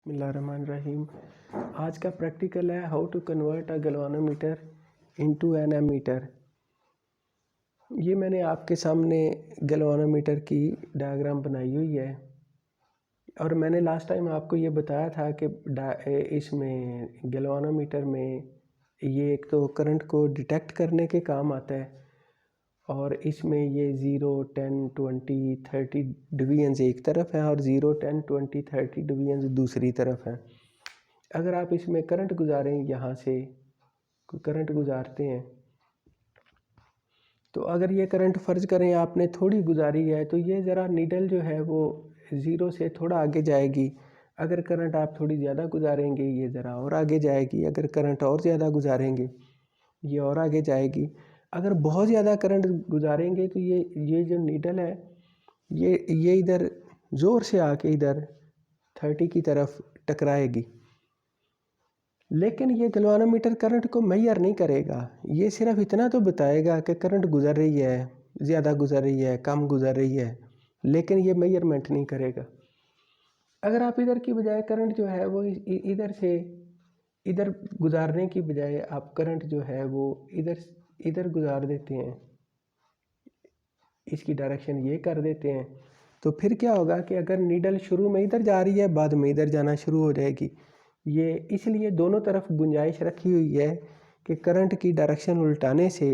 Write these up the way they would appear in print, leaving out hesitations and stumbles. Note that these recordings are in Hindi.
बिस्मिल्लाहिर्रहमानिर्रहीम। आज का प्रैक्टिकल है how to convert a galvanometer into an ammeter. ये मैंने आपके सामने गैल्वानोमीटर की डायग्राम बनाई हुई है और मैंने लास्ट टाइम आपको ये बताया था कि इसमें गैल्वानोमीटर में ये एक तो करंट को डिटेक्ट करने के काम आता है और इसमें ये 0, 10, 20, 30 डिवीजन्स एक तरफ है और 0, 10, 20, 30 डिवीजन्स दूसरी तरफ है। अगर आप इसमें करंट गुजारें, यहाँ से करंट गुजारते हैं तो अगर ये करंट फ़र्ज़ करें आपने थोड़ी गुजारी है तो ये ज़रा नीडल जो है वो 0 से थोड़ा आगे जाएगी। अगर करंट आप थोड़ी ज़्यादा गुजारेंगे ये ज़रा और आगे जाएगी। अगर करंट और ज़्यादा गुजारेंगे ये और आगे जाएगी। अगर बहुत ज़्यादा करंट गुजारेंगे तो ये जो नीडल है ये इधर ज़ोर से आके इधर 30 की तरफ टकराएगी। लेकिन ये गैल्वानोमीटर करंट को मेजर नहीं करेगा। ये सिर्फ इतना तो बताएगा कि करंट गुजर रही है, ज़्यादा गुजर रही है, कम गुजर रही है, लेकिन ये मेजरमेंट नहीं करेगा। अगर आप इधर की बजाय करंट जो है वो इधर से इधर गुजारने की बजाय आप करंट जो है वो इधर गुजार देते हैं, इसकी डायरेक्शन ये कर देते हैं, तो फिर क्या होगा कि अगर नीडल शुरू में इधर जा रही है बाद में इधर जाना शुरू हो जाएगी। ये इसलिए दोनों तरफ गुंजाइश रखी हुई है कि करंट की डायरेक्शन उल्टाने से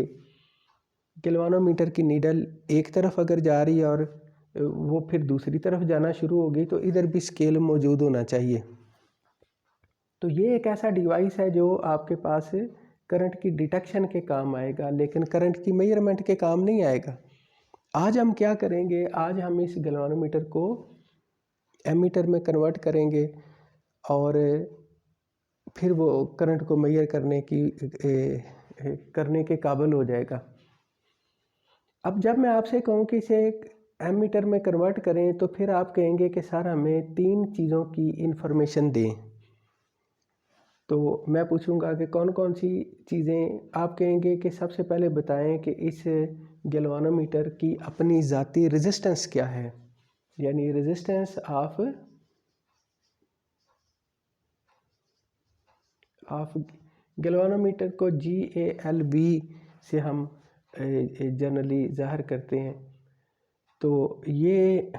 गैल्वानोमीटर की नीडल एक तरफ अगर जा रही है और वो फिर दूसरी तरफ जाना शुरू हो गई तो इधर भी स्केल मौजूद होना चाहिए। तो ये एक ऐसा डिवाइस है जो आपके पास करंट की डिटेक्शन के काम आएगा, लेकिन करंट की मेजरमेंट के काम नहीं आएगा। आज हम क्या करेंगे, आज हम इस गैल्वानोमीटर को एमीटर में कन्वर्ट करेंगे और फिर वो करंट को मेजर करने के काबिल हो जाएगा। अब जब मैं आपसे कहूँ कि इसे एक एमीटर में कन्वर्ट करें तो फिर आप कहेंगे कि सर हमें 3 चीज़ों की इन्फॉर्मेशन दें। तो मैं पूछूंगा कि कौन कौन सी चीज़ें। आप कहेंगे कि सबसे पहले बताएं कि इस गैल्वानोमीटर की अपनी ज़ाती रेजिस्टेंस क्या है, यानी रेजिस्टेंस ऑफ गैल्वानोमीटर को GALB से हम जनरली ज़ाहिर करते हैं। तो ये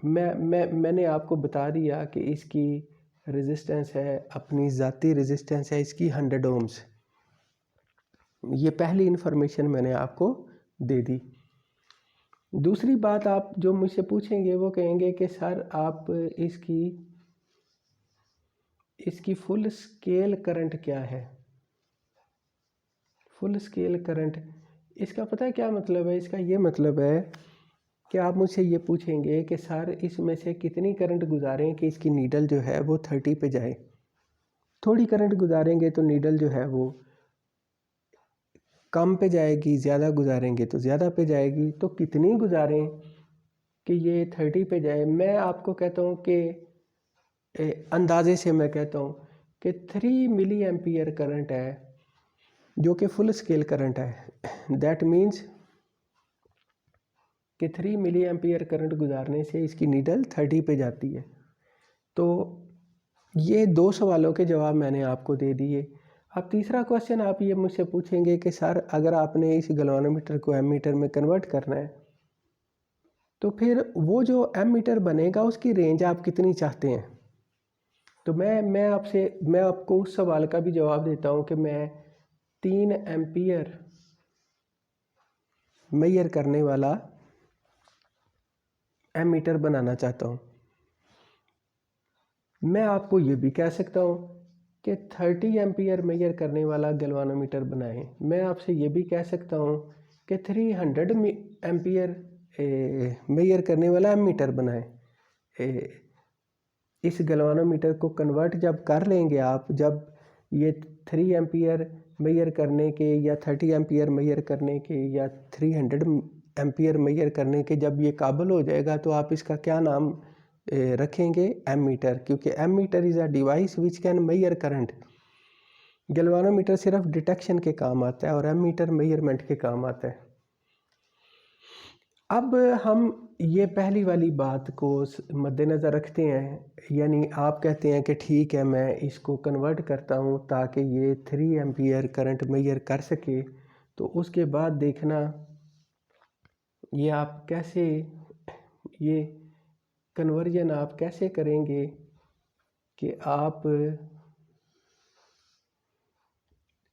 मैंने आपको बता दिया कि इसकी रेजिस्टेंस है, अपनी ज़ाती रेजिस्टेंस है इसकी 100 ओम्स। ये पहली इन्फॉर्मेशन मैंने आपको दे दी। दूसरी बात आप जो मुझसे पूछेंगे वो कहेंगे कि सर आप इसकी फुल स्केल करंट क्या है। फुल स्केल करंट, इसका पता है क्या मतलब है? इसका ये मतलब है कि आप मुझसे ये पूछेंगे कि सर इसमें से कितनी करंट गुजारें कि इसकी नीडल जो है वो 30 पे जाए। थोड़ी करंट गुजारेंगे तो नीडल जो है वो कम पे जाएगी, ज़्यादा गुजारेंगे तो ज़्यादा पे जाएगी। तो कितनी गुजारें कि ये 30 पे जाए? मैं आपको कहता हूँ कि अंदाजे से मैं कहता हूँ कि 3 मिली एम्पियर करंट है जो कि फुल स्केल करंट है। दैट मीन्स कि 3 मिली एम्पियर करंट गुजारने से इसकी नीडल 30 पे जाती है। तो ये 2 सवालों के जवाब मैंने आपको दे दिए। अब तीसरा क्वेश्चन आप ये मुझसे पूछेंगे कि सर अगर आपने इस गैल्वानोमीटर को एमीटर में कन्वर्ट करना है तो फिर वो जो एमीटर बनेगा उसकी रेंज आप कितनी चाहते हैं। तो मैं आपको उस सवाल का भी जवाब देता हूँ कि मैं 3 एम्पियर मेजर करने वाला एमीटर बनाना चाहता हूँ। मैं आपको ये भी कह सकता हूँ कि 30 एम्पियर मेजर करने वाला गैल्वानोमीटर बनाएं। मैं आपसे ये भी कह सकता हूँ कि 300 एम्पियर मेजर करने वाला एमीटर बनाएं। इस गैल्वानोमीटर को कन्वर्ट जब कर लेंगे आप, जब ये 3 एम्पियर मेजर करने के या 30 एम्पियर मेजर करने के या 300 एम्पियर मेजर करने के जब ये काबिल हो जाएगा तो आप इसका क्या नाम रखेंगे? एमीटर, क्योंकि ammeter is a device which can measure current. Galvanometer सिर्फ डिटेक्शन के काम आता है और एमीटर मेजरमेंट के काम आता है। अब हम ये पहली वाली बात को मद्देनज़र रखते हैं, यानी आप कहते हैं कि ठीक है मैं इसको कन्वर्ट करता हूँ ताकि ये 3 एम्पियर करंट मेजर कर सके। तो उसके बाद देखना ये आप कैसे, ये कन्वर्जन आप कैसे करेंगे कि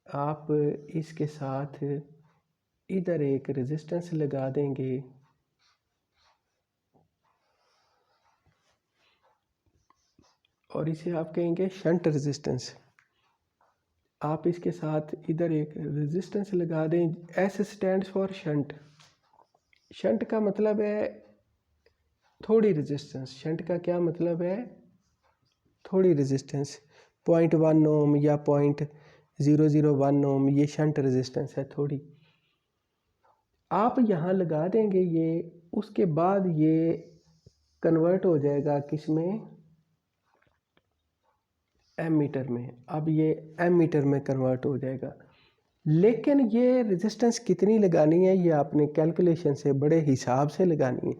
आप इसके साथ इधर एक रेजिस्टेंस लगा देंगे और इसे आप कहेंगे शंट रेजिस्टेंस। आप इसके साथ इधर एक रेजिस्टेंस लगा दें। S stands for shunt. Shunt का मतलब है थोड़ी रेजिस्टेंस। शंट का क्या मतलब है? थोड़ी रेजिस्टेंस। 0.1 ओम या 0.001 ओम, ये शंट रेजिस्टेंस है थोड़ी। आप यहाँ लगा देंगे ये, उसके बाद ये कन्वर्ट हो जाएगा किस में? एमीटर में। अब ये एमीटर में कन्वर्ट हो जाएगा। लेकिन ये रेजिस्टेंस कितनी लगानी है, ये आपने कैलकुलेशन से बड़े हिसाब से लगानी है,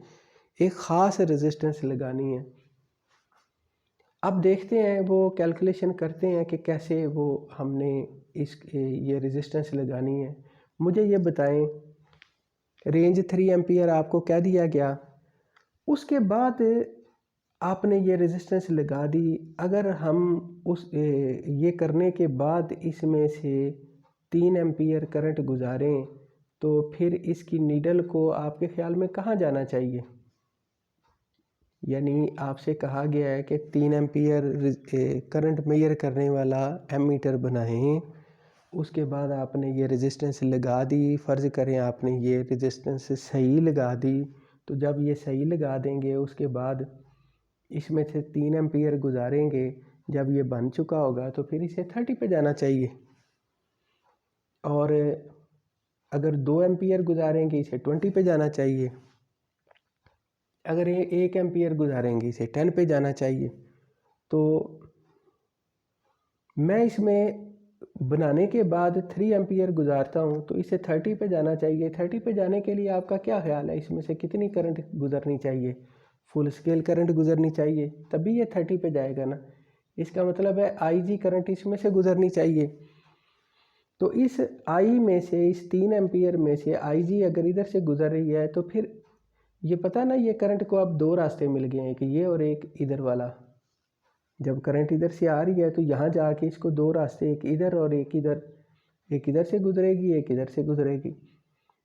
एक ख़ास रेजिस्टेंस लगानी है। अब देखते हैं वो कैलकुलेशन करते हैं कि कैसे वो हमने ये रेजिस्टेंस लगानी है। मुझे ये बताएं, रेंज 3 एम्पियर आपको कह दिया गया, उसके बाद आपने ये रेजिस्टेंस लगा दी। अगर हम ये करने के बाद इसमें से 3 एम्पियर करंट गुजारें तो फिर इसकी नीडल को आपके ख़्याल में कहाँ जाना चाहिए? यानी आपसे कहा गया है कि 3 एम्पियर करंट मेजर करने वाला एमीटर बनाएं। उसके बाद आपने ये रेजिस्टेंस लगा दी। फ़र्ज़ करें आपने ये रेजिस्टेंस सही लगा दी, तो जब ये सही लगा देंगे उसके बाद इसमें से 3 एम्पियर गुजारेंगे। जब ये बन चुका होगा तो फिर इसे 30 पे जाना चाहिए, और अगर 2 एम्पियर गुजारेंगे इसे 20 पे जाना चाहिए। अगर ये 1 एम्पियर गुजारेंगे इसे 10 पे जाना चाहिए। तो मैं इसमें बनाने के बाद 3 एम्पियर गुजारता हूँ तो इसे 30 पे जाना चाहिए। 30 पे जाने के लिए आपका क्या ख्याल है, इसमें से कितनी करंट गुजरनी चाहिए? फुल स्केल करंट गुजरनी चाहिए, तभी ये 30 पे जाएगा ना। इसका मतलब है IG करंट इसमें से गुजरनी चाहिए। तो इस I में से, इस 3 एम्पियर में से IG अगर इधर से गुजर रही है तो फिर ये पता ना, ये करंट को अब 2 रास्ते मिल गए हैं, कि ये और एक इधर वाला। जब करंट इधर से आ रही है तो यहाँ जाके इसको 2 रास्ते, एक इधर और एक इधर, एक इधर से गुजरेगी एक इधर से गुजरेगी।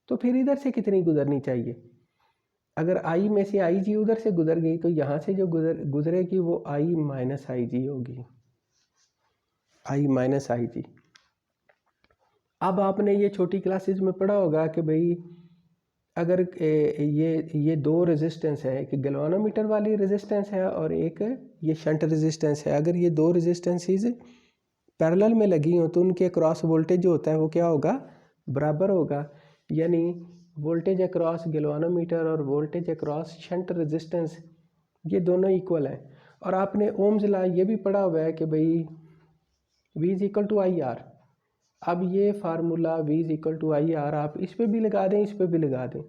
तो फिर इधर से कितनी गुजरनी चाहिए? अगर I में से IG उधर से गुजर गई तो यहाँ से जो गुजरेगी वो I माइनस IG होगी, I माइनस IG। अब आपने ये छोटी क्लासेस में पढ़ा होगा कि भाई अगर ये 2 रेजिस्टेंस है, एक गैल्वानोमीटर वाली रेजिस्टेंस है और एक ये शंट रेजिस्टेंस है। अगर ये 2 रेजिस्टेंसेस पैरेलल में लगी हो तो उनके अक्रॉस वोल्टेज जो होता है वो क्या होगा? बराबर होगा। यानी वोल्टेज अक्रॉस गैल्वानोमीटर और वोल्टेज अक्रॉस शंट रेजिस्टेंस, ये दोनों इक्वल हैं। और आपने ओम्स लॉ ये भी पढ़ा हुआ है कि भाई V is equal to I R. अब ये formula V is equal to I R आप इस पे भी लगा दें, इस पे भी लगा दें।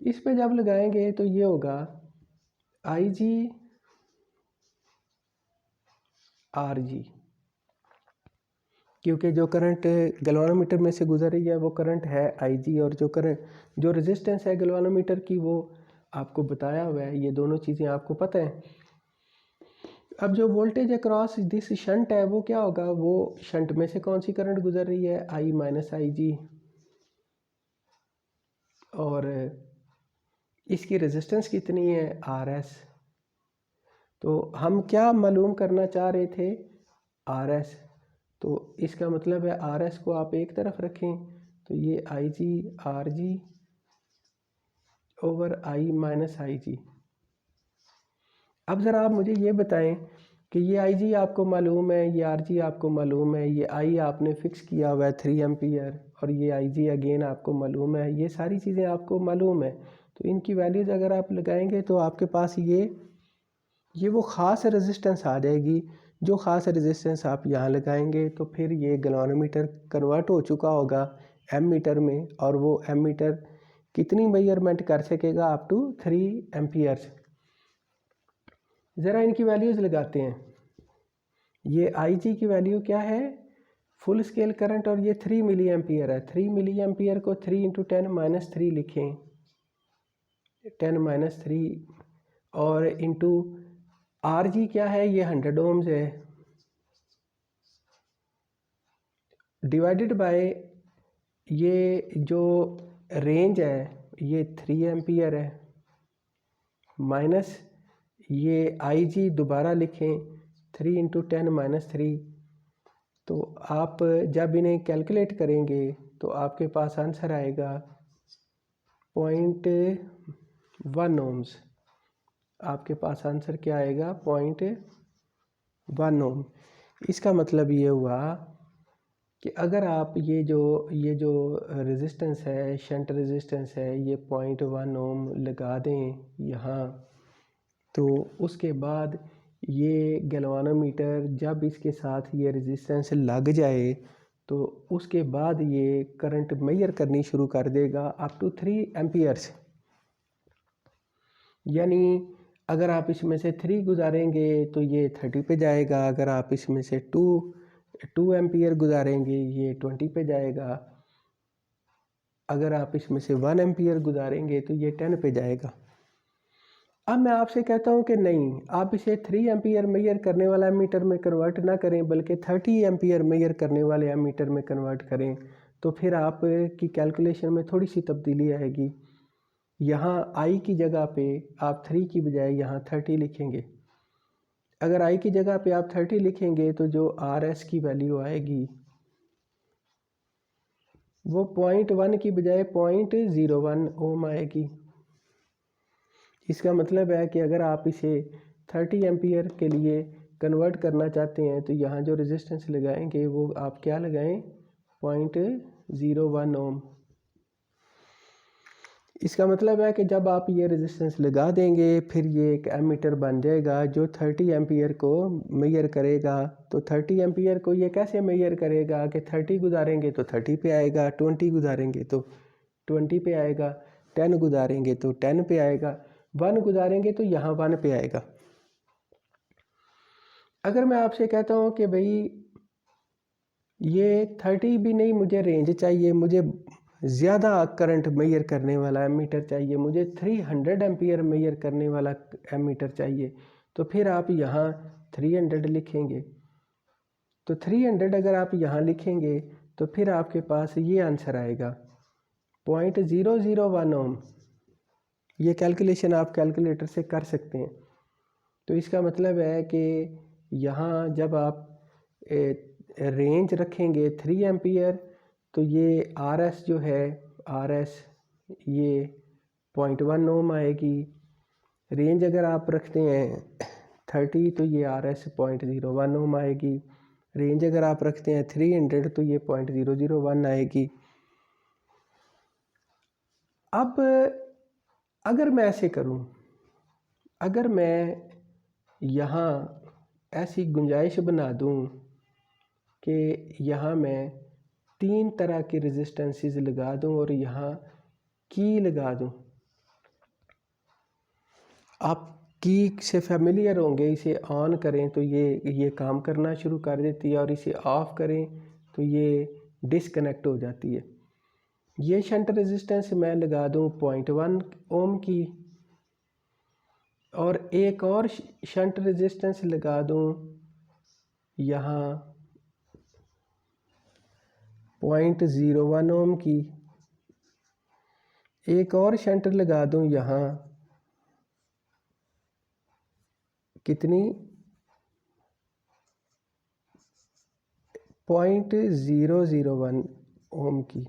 इस पे जब लगाएंगे तो ये होगा IG RG, क्योंकि जो करंट गैल्वानोमीटर में से गुजर रही है वो करंट है IG, और जो रेजिस्टेंस है गैल्वानोमीटर की वो आपको बताया हुआ है। ये दोनों चीज़ें आपको पता है। अब जो वोल्टेज अक्रॉस दिस शंट है वो क्या होगा? वो शंट में से कौन सी करंट गुजर रही है? I minus IG। और इसकी रेजिस्टेंस कितनी है? RS। तो हम क्या मालूम करना चाह रहे थे? RS। तो इसका मतलब है RS को आप एक तरफ रखें तो ये IG RG over I minus IG। अब ज़रा आप मुझे ये बताएं कि ये IG आपको मालूम है, ये RG आपको मालूम है, ये I आपने फ़िक्स किया हुआ है 3 एम्पियर, और ये IG अगेन आपको मालूम है। ये सारी चीज़ें आपको मालूम है, तो इनकी वैल्यूज़ अगर आप लगाएंगे तो आपके पास ये वो ख़ास रेजिस्टेंस आ जाएगी। जो ख़ास रेजिस्टेंस आप यहाँ लगाएंगे तो फिर ये गैल्वानोमीटर कन्वर्ट हो चुका होगा एमीटर में, और वो एमीटर कितनी मेजरमेंट कर सकेगा? Up to 3 amperes. ज़रा इनकी वैल्यूज़ लगाते हैं। ये IG की वैल्यू क्या है? फुल स्केल करंट, और ये 3 मिली एम्पियर है। 3 मिली एम्पियर को 3 × 10⁻³ लिखें, 10⁻3, और इंटू RG क्या है? ये 100 ओम्स है, डिवाइडेड बाय ये जो रेंज है ये 3 एम्पियर है, माइनस ये IG दोबारा लिखें 3 × 10⁻3। तो आप जब इन्हें कैलकुलेट करेंगे तो आपके पास आंसर आएगा 0.1 ओम्स। आपके पास आंसर क्या आएगा? 0.1 ओम। इसका मतलब ये हुआ कि अगर आप ये जो रेजिस्टेंस है, शंट रेजिस्टेंस है, ये 0.1 ओम लगा दें यहाँ, तो उसके बाद ये गैल्वानोमीटर जब इसके साथ ये रेजिस्टेंस लग जाए तो उसके बाद ये करंट मेजर करनी शुरू कर देगा अप टू 3 एम्पियर्स। यानी अगर आप इसमें से 3 गुजारेंगे तो ये 30 पे जाएगा, अगर आप इसमें से 2 एम्पियर गुजारेंगे ये 20 पे जाएगा, अगर आप इसमें से 1 एम्पियर गुजारेंगे तो ये 10 पे जाएगा। अब मैं आपसे कहता हूं कि नहीं, आप इसे 3 एम्पियर मेजर करने वाला एमीटर में कन्वर्ट ना करें बल्कि 30 एम्पियर मेजर करने वाले एमीटर में कन्वर्ट करें, तो फिर आप की कैलकुलेशन में थोड़ी सी तब्दीली आएगी। यहाँ I की जगह पे आप 3 की बजाय यहाँ 30 लिखेंगे। अगर I की जगह पे आप 30 लिखेंगे तो जो RS की वैल्यू आएगी वो 0.1 की बजाय 0.01 ओम आएगी। इसका मतलब है कि अगर आप इसे 30 एम्पियर के लिए कन्वर्ट करना चाहते हैं तो यहाँ जो रेजिस्टेंस लगाएंगे वो आप क्या लगाएं? 0.01 ओम। इसका मतलब है कि जब आप ये रेजिस्टेंस लगा देंगे फिर ये एक एमीटर बन जाएगा जो 30 एम्पियर को मेजर करेगा। तो 30 एम्पियर को ये कैसे मेजर करेगा कि 30 गुजारेंगे तो 30 पे आएगा, 20 गुजारेंगे तो 20 पे आएगा, 10 गुजारेंगे तो 10 पे आएगा, 1 गुजारेंगे तो यहाँ 1 पे आएगा। अगर मैं आपसे कहता हूँ कि भाई ये 30 भी नहीं, मुझे रेंज चाहिए, मुझे ज़्यादा करंट मेजर करने वाला एमीटर चाहिए, मुझे 300 एम्पियर मेजर करने वाला एमीटर चाहिए, तो फिर आप यहाँ 300 लिखेंगे। तो 300 अगर आप यहाँ लिखेंगे तो फिर आपके पास ये आंसर आएगा 0.001 ओम। ये कैलकुलेशन आप कैलकुलेटर से कर सकते हैं। तो इसका मतलब है कि यहाँ जब आप रेंज रखेंगे 3 एम्पियर तो ये RS जो है, RS ये 0.1 ओम आएगी। रेंज अगर आप रखते हैं 30 तो ये RS 0.01 ओम आएगी। रेंज अगर आप रखते हैं 300 तो ये 0.001 आएगी। अब अगर मैं ऐसे करूं, अगर मैं यहाँ ऐसी गुंजाइश बना दूं कि यहाँ मैं 3 तरह के रेजिस्टेंसेस लगा दूं और यहाँ की लगा दूं, आप की से फेमिलियर होंगे, इसे ऑन करें तो ये काम करना शुरू कर देती है और इसे ऑफ करें तो ये डिसकनेक्ट हो जाती है। ये शंट रेजिस्टेंस मैं लगा दूं 0.1 ओम की और एक और शंट रेजिस्टेंस लगा दूं यहाँ 0.01 ओम की, एक और शंट लगा दूं यहाँ कितनी 0.001 ओम की।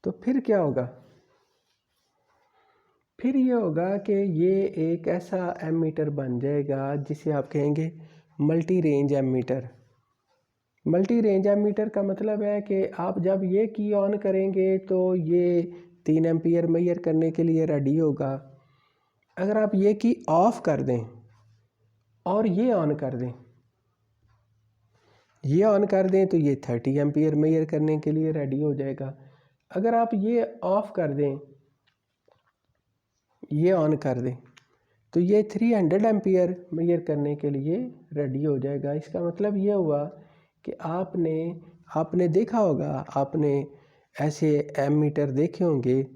तो फिर क्या होगा? फिर ये होगा कि ये एक ऐसा एमीटर बन जाएगा जिसे आप कहेंगे multi range ammeter. Multi range ammeter का मतलब है कि आप जब ये की ऑन करेंगे तो ये 3 एम्पियर मेजर करने के लिए रेडी होगा। अगर आप ये की ऑफ कर दें और ये ऑन कर दें, ये ऑन कर दें तो ये 30 एम्पियर मेजर करने के लिए रेडी हो जाएगा। अगर आप ये ऑफ कर दें, ये ऑन कर दें, तो ये 300 एम्पियर मेजर करने के लिए रेडी हो जाएगा। इसका मतलब ये हुआ कि आपने देखा होगा, आपने ऐसे एमीटर देखे होंगे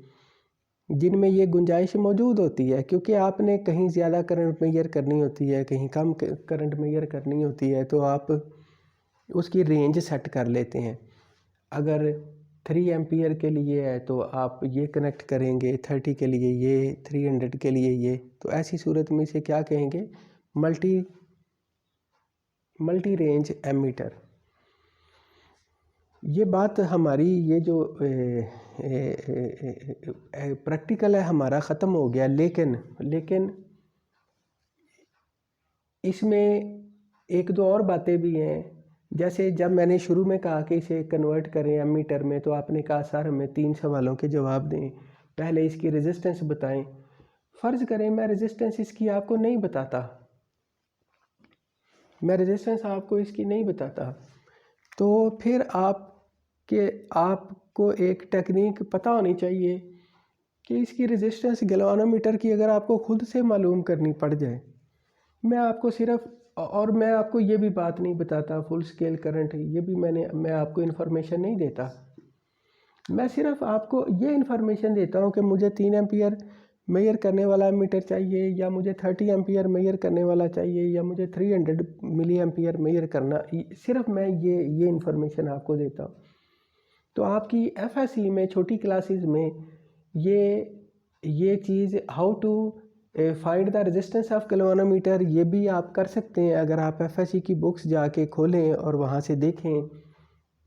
जिनमें ये गुंजाइश मौजूद होती है, क्योंकि आपने कहीं ज़्यादा करंट मेजर करनी होती है, कहीं कम करंट मेजर करनी होती है, तो आप उसकी रेंज सेट कर लेते हैं। अगर 3 एम्पियर के लिए है तो आप ये कनेक्ट करेंगे, 30 के लिए ये, 300 के लिए ये। तो ऐसी सूरत में इसे क्या कहेंगे? Multi range ammeter. ये बात हमारी, ये जो प्रैक्टिकल है हमारा ख़त्म हो गया, लेकिन इसमें एक दो और बातें भी हैं। जैसे जब मैंने शुरू में कहा कि इसे कन्वर्ट करें एमीटर में, तो आपने कहा सर हमें 3 सवालों के जवाब दें, पहले इसकी रेजिस्टेंस बताएं। फ़र्ज़ करें मैं रेजिस्टेंस इसकी आपको नहीं बताता, मैं रेजिस्टेंस आपको इसकी नहीं बताता, तो फिर आपको एक टेक्निक पता होनी चाहिए कि इसकी रेजिस्टेंस गैल्वानोमीटर की अगर आपको ख़ुद से मालूम करनी पड़ जाए। मैं आपको ये भी बात नहीं बताता फुल स्केल करंट, ये भी मैं आपको इन्फॉर्मेशन नहीं देता। मैं सिर्फ आपको ये इन्फॉर्मेशन देता हूँ कि मुझे 3 एम्पियर मेजर करने वाला एमीटर चाहिए, या मुझे 30 एम्पियर मेजर करने वाला चाहिए, या मुझे 300 मिली एम्पियर मेजर करना। सिर्फ मैं ये इन्फॉर्मेशन आपको देता हूँ। तो आपकी एफएससी में छोटी क्लासेस में ये चीज़ how to find the resistance of galvanometer, ये भी आप कर सकते हैं। अगर आप एफएससी की बुक्स जाके खोलें और वहाँ से देखें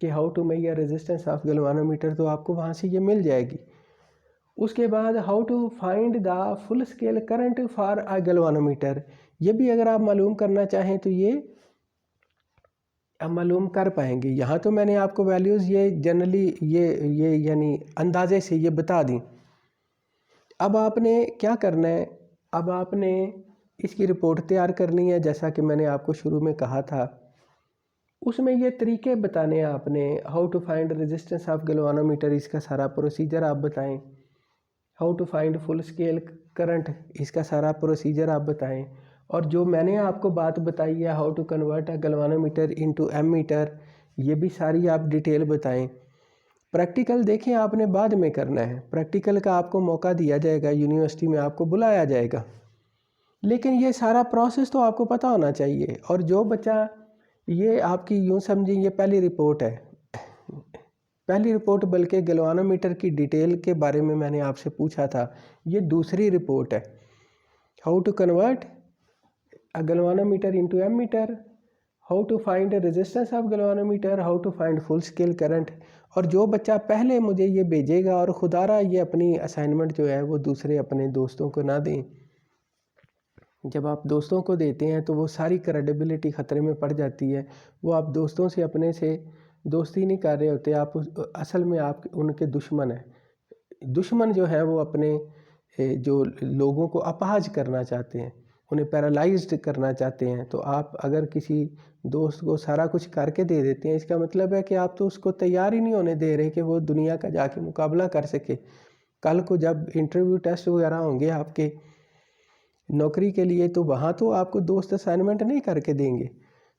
कि how to measure resistance of galvanometer, तो आपको वहाँ से ये मिल जाएगी। उसके बाद how to find the full scale current for a galvanometer, ये भी अगर आप मालूम करना चाहें तो ये आप मालूम कर पाएंगे। यहाँ तो मैंने आपको वैल्यूज़ ये जनरली ये यानी अंदाजे से ये बता दी। अब आपने क्या करना है? अब आपने इसकी रिपोर्ट तैयार करनी है, जैसा कि मैंने आपको शुरू में कहा था। उसमें ये तरीके बताने हैं आपने, how to find resistance of galvanometer, इसका सारा प्रोसीजर आप बताएं। How to find full scale current, इसका सारा प्रोसीजर आप बताएं। और जो मैंने आपको बात बताई है how to convert a galvanometer into ammeter, ये भी सारी आप डिटेल बताएं। प्रैक्टिकल देखें आपने बाद में करना है, प्रैक्टिकल का आपको मौका दिया जाएगा, यूनिवर्सिटी में आपको बुलाया जाएगा, लेकिन ये सारा प्रोसेस तो आपको पता होना चाहिए। और जो बच्चा, ये आपकी यूँ समझें ये पहली रिपोर्ट है, पहली रिपोर्ट, बल्कि गैल्वानोमीटर की डिटेल के बारे में मैंने आपसे पूछा था, ये दूसरी रिपोर्ट है। How to convert a galvanometer into ammeter, how to find resistance of galvanometer, how to find full scale current. और जो बच्चा पहले मुझे ये भेजेगा, और खुदारा ये अपनी असाइनमेंट जो है वो दूसरे अपने दोस्तों को ना दें। जब आप दोस्तों को देते हैं तो वो सारी क्रेडिबिलिटी ख़तरे में पड़ जाती है। वो आप दोस्तों से अपने से दोस्ती नहीं कर रहे होते, आप असल में आप उनके दुश्मन हैं। दुश्मन जो है वो अपने जो लोगों को अपाहज करना चाहते हैं, उन्हें पैरालाइज्ड करना चाहते हैं। तो आप अगर किसी दोस्त को सारा कुछ करके दे देते हैं, इसका मतलब है कि आप तो उसको तैयार ही नहीं होने दे रहे कि वो दुनिया का जाके मुकाबला कर सके। कल को जब इंटरव्यू टेस्ट वगैरह होंगे आपके नौकरी के लिए, तो वहाँ तो आपको दोस्त असाइनमेंट नहीं करके देंगे।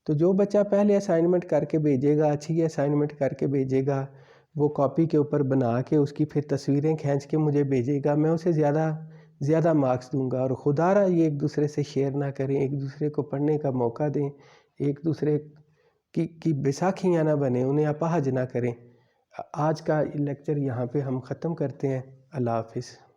तो जो बच्चा पहले असाइनमेंट करके भेजेगा, अच्छी असाइनमेंट करके भेजेगा, वो कॉपी के ऊपर बना के उसकी फिर तस्वीरें खींच के मुझे भेजेगा, मैं उसे ज़्यादा मार्क्स दूंगा। और खुदारा ये एक दूसरे से शेयर ना करें, एक दूसरे को पढ़ने का मौका दें, एक दूसरे की बैसाखियाँ ना बने, उन्हें अपाहज ना करें। आज का लेक्चर यहाँ पे हम ख़त्म करते हैं। अल्लाह हाफिज़।